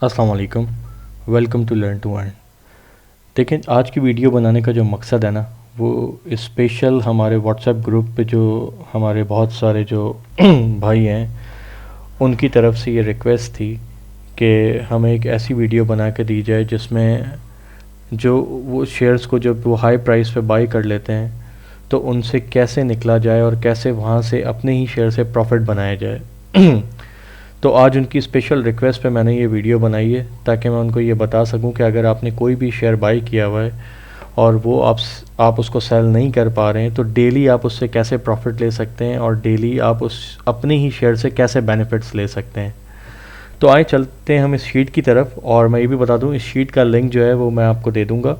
अस्सलाम वालेकुम। Welcome to learn to earn. देखें, आज की वीडियो बनाने का जो मकसद है ना, वो स्पेशल हमारे व्हाट्सएप ग्रुप पे जो हमारे बहुत सारे जो भाई हैं उनकी तरफ से ये रिक्वेस्ट थी कि हमें एक ऐसी वीडियो बना के दी जाए जिसमें जो वो शेयर्स को जब वो हाई प्राइस पे बाई कर लेते हैं तो उनसे कैसे निकला जाए और कैसे वहाँ से अपने ही शेयर से प्रॉफिट बनाया जाए। तो आज उनकी स्पेशल रिक्वेस्ट पे मैंने ये वीडियो बनाई है ताकि मैं उनको ये बता सकूं कि अगर आपने कोई भी शेयर बाई किया हुआ है और वो आप उसको सेल नहीं कर पा रहे हैं तो डेली आप उससे कैसे प्रॉफिट ले सकते हैं और डेली आप उस अपने ही शेयर से कैसे बेनिफिट्स ले सकते हैं। तो आए चलते हैं हम इस शीट की तरफ, और मैं ये भी बता दूं इस शीट का लिंक जो है वो मैं आपको दे दूंगा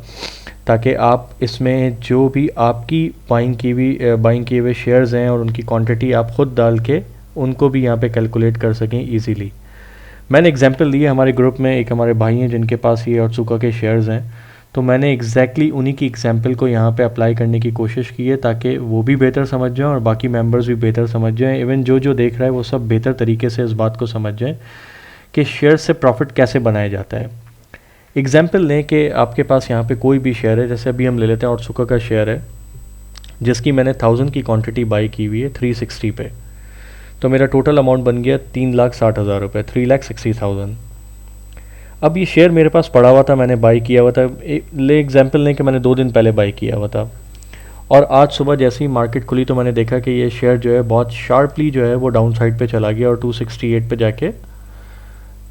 ताकि आप इसमें जो भी आपकी बाइंग किए हुए शेयर्स हैं और उनकी क्वांटिटी आप ख़ुद डाल के उनको भी यहाँ पे कैलकुलेट कर सकें इजीली। मैंने एग्जांपल लिए हमारे ग्रुप में एक हमारे भाई हैं जिनके पास ये ओत्सुका के शेयर्स हैं, तो मैंने एग्जैक्टली उन्हीं की एग्जांपल को यहाँ पे अप्लाई करने की कोशिश की है ताकि वो भी बेहतर समझ जाएं और बाकी मेंबर्स भी बेहतर समझ जाएं। इवन जो देख रहा है वो सब बेहतर तरीके से इस बात को समझ जाएं कि शेयर से प्रॉफिट कैसे बनाया जाता है। एग्जाम्पल लें कि आपके पास यहाँ पे कोई भी शेयर है, जैसे अभी हम ले लेते हैं ओत्सुका का शेयर है जिसकी मैंने 1000 की क्वांटिटी बाई की हुई है 360 पे, तो मेरा टोटल अमाउंट बन गया 3,60,000 रुपये, 3,60,000। अब ये शेयर मेरे पास पड़ा हुआ था, मैंने बाई किया हुआ था। ले एग्जांपल लें कि मैंने 2 दिन पहले बाई किया हुआ था और आज सुबह जैसे ही मार्केट खुली तो मैंने देखा कि ये शेयर जो है बहुत शार्पली जो है वो डाउन साइड पे चला गया और 268 पे जाके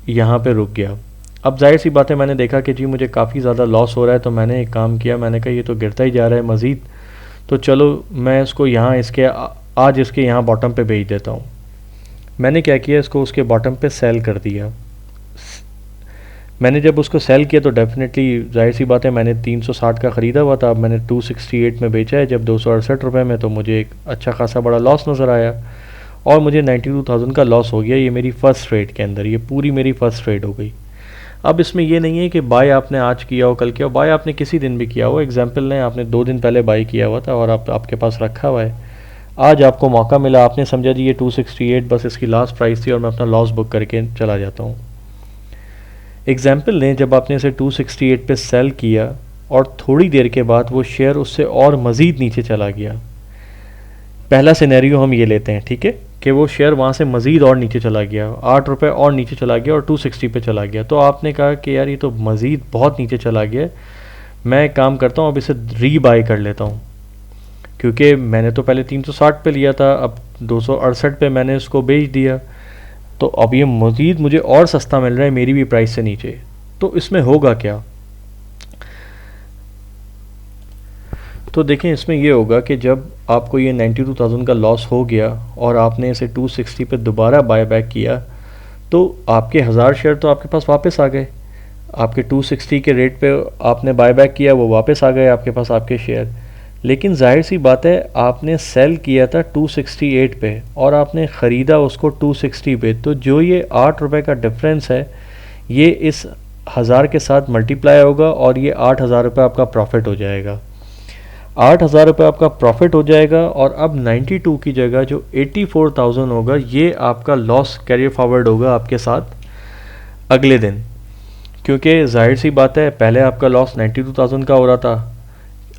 यहाँ पे रुक गया। अब जाहिर सी बात है, मैंने देखा कि जी मुझे काफ़ी ज़्यादा लॉस हो रहा है, तो मैंने एक काम किया, मैंने कहा ये तो गिरता ही जा रहा है मज़ीद, तो चलो मैं इसको यहाँ आज इसके यहाँ बॉटम पे बेच देता हूँ। मैंने क्या किया, इसको उसके बॉटम पे सेल कर दिया। मैंने जब उसको सेल किया तो डेफिनेटली जाहिर सी बात है मैंने 360 का ख़रीदा हुआ था, अब मैंने 268 में बेचा है जब 268 रुपये में, तो मुझे एक अच्छा खासा बड़ा लॉस नज़र आया और मुझे 92,000 का लॉस हो गया। ये मेरी फ़र्स्ट ट्रेड के अंदर, ये पूरी मेरी फ़र्स्ट ट्रेड हो गई। अब इसमें ये नहीं है कि बाय आपने आज किया हो कल किया हो, बाय आपने किसी दिन भी किया हो। एग्जाम्पल लें, आपने 2 दिन पहले बाय किया हुआ था और आपके पास रखा हुआ है, आज आपको मौका मिला, आपने समझा जी ये 268 बस इसकी लास्ट प्राइस थी और मैं अपना लॉस बुक करके चला जाता हूँ। एग्जाम्पल लें, जब आपने इसे 268 पे सेल किया और थोड़ी देर के बाद वो शेयर उससे और मज़ीद नीचे चला गया। पहला सिनेरियो हम ये लेते हैं, ठीक है, कि वो शेयर वहाँ से मज़ीद और नीचे चला गया, 8 रुपये और नीचे चला गया और 260 पे चला गया। तो आपने कहा कि यार ये तो मज़ीद बहुत नीचे चला गया, मैं काम करता हूँ अब इसे री बाय कर लेता हूँ, क्योंकि मैंने तो पहले 360 पे लिया था, अब 268 पे मैंने इसको बेच दिया, तो अब ये मज़ीद मुझे और सस्ता मिल रहा है मेरी भी प्राइस से नीचे। तो इसमें होगा क्या, तो देखें इसमें ये होगा कि जब आपको ये 92,000 का लॉस हो गया और आपने इसे 260 पे दोबारा बाय बैक किया तो आपके 1000 शेयर तो आपके पास वापस आ गए। आपके 260 के रेट पे आपने बाय बैक किया, वो वापस आ गए आपके पास आपके शेयर। लेकिन जाहिर सी बात है आपने सेल किया था 268 पे और आपने ख़रीदा उसको 260 पे, तो जो ये 8 रुपये का डिफरेंस है ये इस 1000 के साथ मल्टीप्लाई होगा और ये 8,000 रुपये आपका प्रॉफिट हो जाएगा। 8,000 रुपये आपका प्रॉफिट हो जाएगा और अब 92 की जगह जो 84,000 होगा ये आपका लॉस कैरी फॉरवर्ड होगा आपके साथ अगले दिन, क्योंकि जाहिर सी बात है पहले आपका लॉस 92,000 का हो रहा था,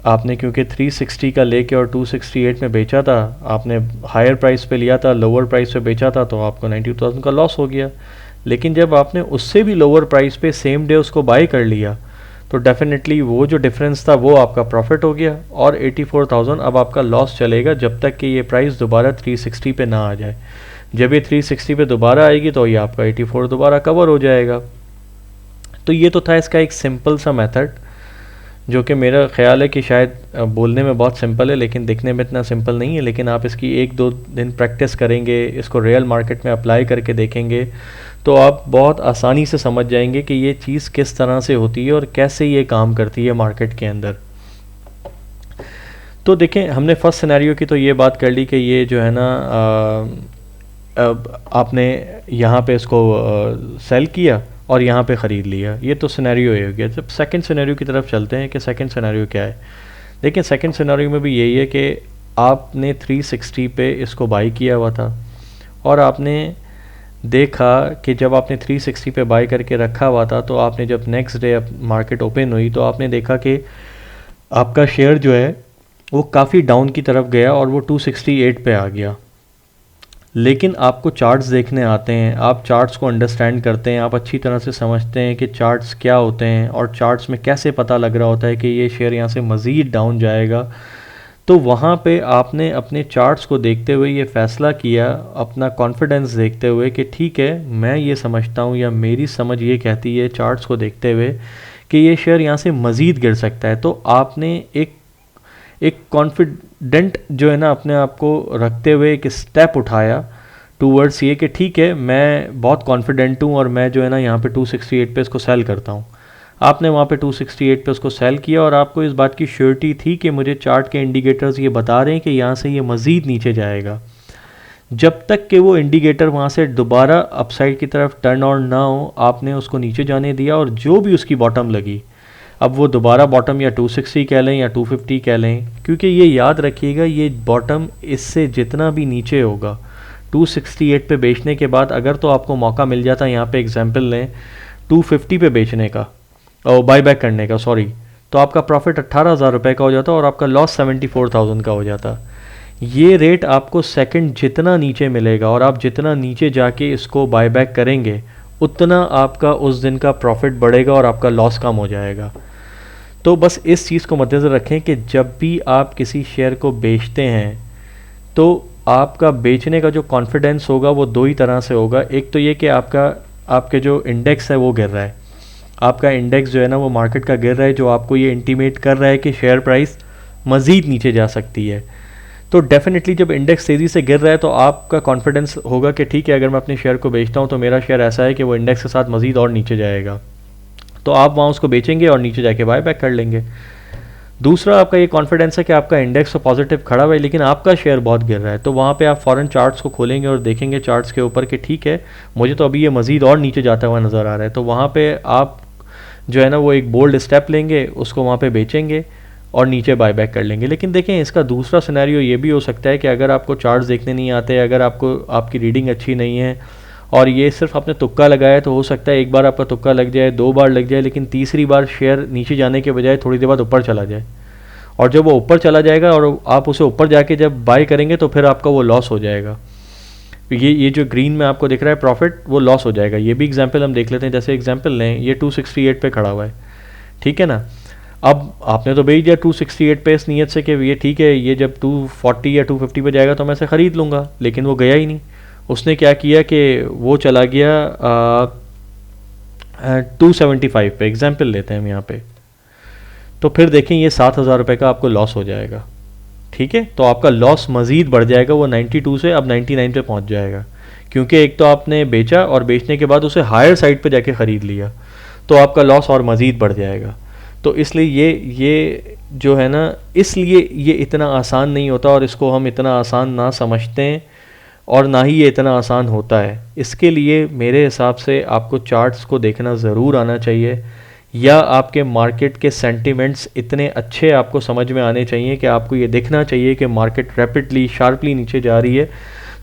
आपने क्योंकि 360 का लेके और 268 में बेचा था, आपने हायर प्राइस पे लिया था, लोअर प्राइस पे बेचा था, तो आपको 92,000 का लॉस हो गया। लेकिन जब आपने उससे भी लोअर प्राइस पे सेम डे उसको बाय कर लिया तो डेफिनेटली वो जो डिफरेंस था वो आपका प्रॉफिट हो गया और 84,000 अब आपका लॉस चलेगा जब तक कि ये प्राइस दोबारा 360 पे ना आ जाए। जब ये 360 पे दोबारा आएगी तो ये आपका 84 दोबारा कवर हो जाएगा। तो ये तो था इसका एक सिंपल सा मेथड, जो कि मेरा ख्याल है कि शायद बोलने में बहुत सिंपल है लेकिन दिखने में इतना सिंपल नहीं है। लेकिन आप इसकी 1-2 दिन प्रैक्टिस करेंगे, इसको रियल मार्केट में अप्लाई करके देखेंगे तो आप बहुत आसानी से समझ जाएंगे कि ये चीज़ किस तरह से होती है और कैसे ये काम करती है मार्केट के अंदर। तो देखें, हमने फर्स्ट सिनेरियो की तो ये बात कर ली कि ये जो है ना आपने यहाँ पे इसको सेल किया और यहाँ पे ख़रीद लिया, ये तो सिनेरियो ये हो गया। जब सेकंड सिनेरियो की तरफ चलते हैं कि सेकंड सिनेरियो क्या है। देखिए सेकंड सिनेरियो में भी यही है कि आपने 360 पे इसको बाई किया हुआ था और आपने देखा कि जब आपने 360 पे बाय करके रखा हुआ था, तो आपने जब नेक्स्ट डे मार्केट ओपन हुई तो आपने देखा कि आपका शेयर जो है वो काफ़ी डाउन की तरफ गया और वो 268 पे आ गया। लेकिन आपको चार्ट्स देखने आते हैं, आप चार्ट्स को अंडरस्टैंड करते हैं, आप अच्छी तरह से समझते हैं कि चार्ट्स क्या होते हैं और चार्ट्स में कैसे पता लग रहा होता है कि ये शेयर यहाँ से मज़ीद डाउन जाएगा। तो वहाँ पे आपने अपने चार्ट्स को देखते हुए ये फ़ैसला किया, अपना कॉन्फिडेंस देखते हुए कि ठीक है, मैं ये समझता हूँ या मेरी समझ ये कहती है चार्ट्स को देखते हुए कि ये शेयर यहाँ से मज़ीद गिर सकता है। तो आपने एक कॉन्फिडेंट जो है ना अपने आप को रखते हुए एक स्टेप उठाया टूवर्ड्स ये कि ठीक है, मैं बहुत कॉन्फिडेंट हूँ और मैं जो है ना यहाँ पे 268 पे इसको सेल करता हूँ। आपने वहाँ पे 268 पे उसको सेल किया और आपको इस बात की श्योरिटी थी कि मुझे चार्ट के इंडिकेटर्स ये बता रहे हैं कि यहाँ से ये मज़ीद नीचे जाएगा। जब तक कि वो इंडिकेटर वहाँ से दोबारा अपसाइड की तरफ टर्न ऑन ना हो, आपने उसको नीचे जाने दिया और जो भी उसकी बॉटम लगी, अब वो दोबारा बॉटम या 260 कह लें या 250 कह लें, क्योंकि ये याद रखिएगा ये बॉटम इससे जितना भी नीचे होगा 268 पे बेचने के बाद, अगर तो आपको मौका मिल जाता है, यहाँ पे एग्जांपल लें 250 पे बेचने का और बाई बैक करने का, सॉरी, तो आपका प्रॉफिट 18,000 रुपये का हो जाता और आपका लॉस 74,000 का हो जाता। ये रेट आपको सेकंड जितना नीचे मिलेगा और आप जितना नीचे जाके इसको बाई बैक करेंगे उतना आपका उस दिन का प्रॉफिट बढ़ेगा और आपका लॉस कम हो जाएगा। तो बस इस चीज़ को मद्देनज़र रखें कि जब भी आप किसी शेयर को बेचते हैं तो आपका बेचने का जो कॉन्फिडेंस होगा वो दो ही तरह से होगा। एक तो ये कि आपके जो इंडेक्स है वो गिर रहा है, आपका इंडेक्स जो है ना वो मार्केट का गिर रहा है, जो आपको ये इंटीमेट कर रहा है कि शेयर प्राइस मज़ीद नीचे जा सकती है। तो डेफिनेटली जब इंडेक्स तेज़ी से गिर रहा है तो आपका कॉन्फिडेंस होगा कि ठीक है, अगर मैं अपने शेयर को बेचता हूँ तो मेरा शेयर ऐसा है कि वो इंडेक्स के साथ मज़ीद और नीचे जाएगा, तो आप वहाँ उसको बेचेंगे और नीचे जाके बाय बैक कर लेंगे। दूसरा आपका ये कॉन्फिडेंस है कि आपका इंडेक्स तो पॉजिटिव खड़ा हुआ है लेकिन आपका शेयर बहुत गिर रहा है, तो वहाँ पे आप फ़ौरन चार्ट्स को खोलेंगे और देखेंगे चार्ट्स के ऊपर कि ठीक है, मुझे तो अभी ये मज़ीद और नीचे जाता हुआ नज़र आ रहा है, तो वहाँ पे आप जो है ना वो एक बोल्ड स्टेप लेंगे, उसको वहाँ पे बेचेंगे और नीचे बाय बैक कर लेंगे। लेकिन देखें, इसका दूसरा सिनेरियो ये भी हो सकता है कि अगर आपको चार्ट्स देखने नहीं आते, अगर आपकी रीडिंग अच्छी नहीं है और ये सिर्फ आपने तुक्का लगाया, तो हो सकता है एक बार आपका तुक्का लग जाए, दो बार लग जाए, लेकिन तीसरी बार शेयर नीचे जाने के बजाय थोड़ी देर बाद ऊपर चला जाए, और जब वो ऊपर चला जाएगा और आप उसे ऊपर जाके जब बाय करेंगे तो फिर आपका वो लॉस हो जाएगा। ये जो ग्रीन में आपको दिख रहा है प्रॉफिट, वो लॉस हो जाएगा। ये भी एग्जांपल हम देख लेते हैं। जैसे एग्जांपल लें, ये 268 पे खड़ा हुआ है, ठीक है ना। अब आपने तो भेज दिया 268 पे इस नीयत से कि ये ठीक है, ये जब 240 या 250 पे जाएगा तो मैं इसे ख़रीद लूँगा, लेकिन वो गया ही नहीं। उसने क्या किया कि वो चला गया 275 पे, एग्जाम्पल लेते हैं हम यहाँ पे, तो फिर देखें ये 7,000 रुपये का आपको लॉस हो जाएगा, ठीक है। तो आपका लॉस मज़ीद बढ़ जाएगा, वो 92 से अब 99 पे पहुँच जाएगा, क्योंकि एक तो आपने बेचा और बेचने के बाद उसे हायर साइड पे जाके ख़रीद लिया, तो आपका लॉस और मज़ीद बढ़ जाएगा। तो इसलिए ये जो है ना, इसलिए ये इतना आसान नहीं होता और इसको हम इतना आसान ना समझते हैं और ना ही ये इतना आसान होता है। इसके लिए मेरे हिसाब से आपको चार्ट्स को देखना ज़रूर आना चाहिए, या आपके मार्केट के सेंटिमेंट्स इतने अच्छे आपको समझ में आने चाहिए कि आपको ये देखना चाहिए कि मार्केट रैपिडली शार्पली नीचे जा रही है,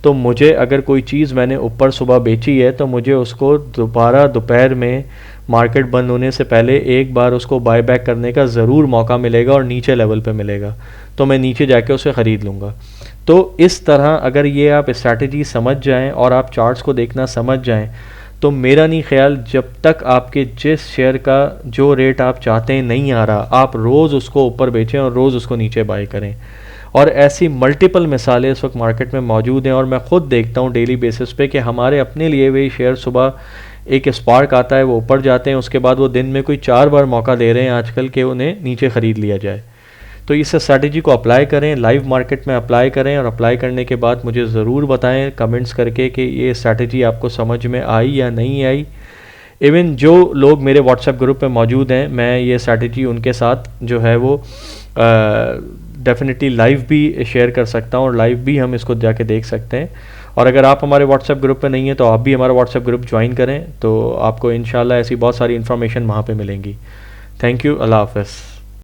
तो मुझे अगर कोई चीज़ मैंने ऊपर सुबह बेची है तो मुझे उसको दोबारा दोपहर में मार्केट बंद होने से पहले एक बार उसको बाय बैक करने का ज़रूर मौका मिलेगा और नीचे लेवल पे मिलेगा, तो मैं नीचे जाके उसे ख़रीद लूँगा। तो इस तरह अगर ये आप स्ट्रैटेजी समझ जाएं और आप चार्ट्स को देखना समझ जाएं, तो मेरा नहीं ख्याल जब तक आपके जिस शेयर का जो रेट आप चाहते हैं नहीं आ रहा, आप रोज़ उसको ऊपर बेचें और रोज़ उसको नीचे बाय करें। और ऐसी मल्टीपल मिसालें इस वक्त मार्केट में मौजूद हैं और मैं ख़ुद देखता हूँ डेली बेसिस पे कि हमारे अपने लिए भी शेयर सुबह एक स्पार्क आता है, वो ऊपर जाते हैं, उसके बाद वो दिन में कोई 4 बार मौका दे रहे हैं आजकल कि उन्हें नीचे ख़रीद लिया जाए। तो इस स्ट्रैटेजी को अप्लाई करें, लाइव मार्केट में अप्लाई करें, और अप्लाई करने के बाद मुझे ज़रूर बताएं कमेंट्स करके कि ये स्ट्रैटेजी आपको समझ में आई या नहीं आई। इवन जो लोग मेरे व्हाट्सएप ग्रुप पे मौजूद हैं, मैं ये स्ट्रैटेजी उनके साथ जो है वो डेफिनेटली लाइव भी शेयर कर सकता हूँ और लाइव भी हम इसको जाके देख सकते हैं। और अगर आप हमारे व्हाट्सएप ग्रुप पे नहीं हैं तो आप भी हमारा व्हाट्सएप ग्रुप ज्वाइन करें, तो आपको इंशाल्लाह ऐसी बहुत सारी इन्फॉर्मेशन वहाँ पे मिलेंगी। थैंक यू, अल्लाह हाफ़िज़।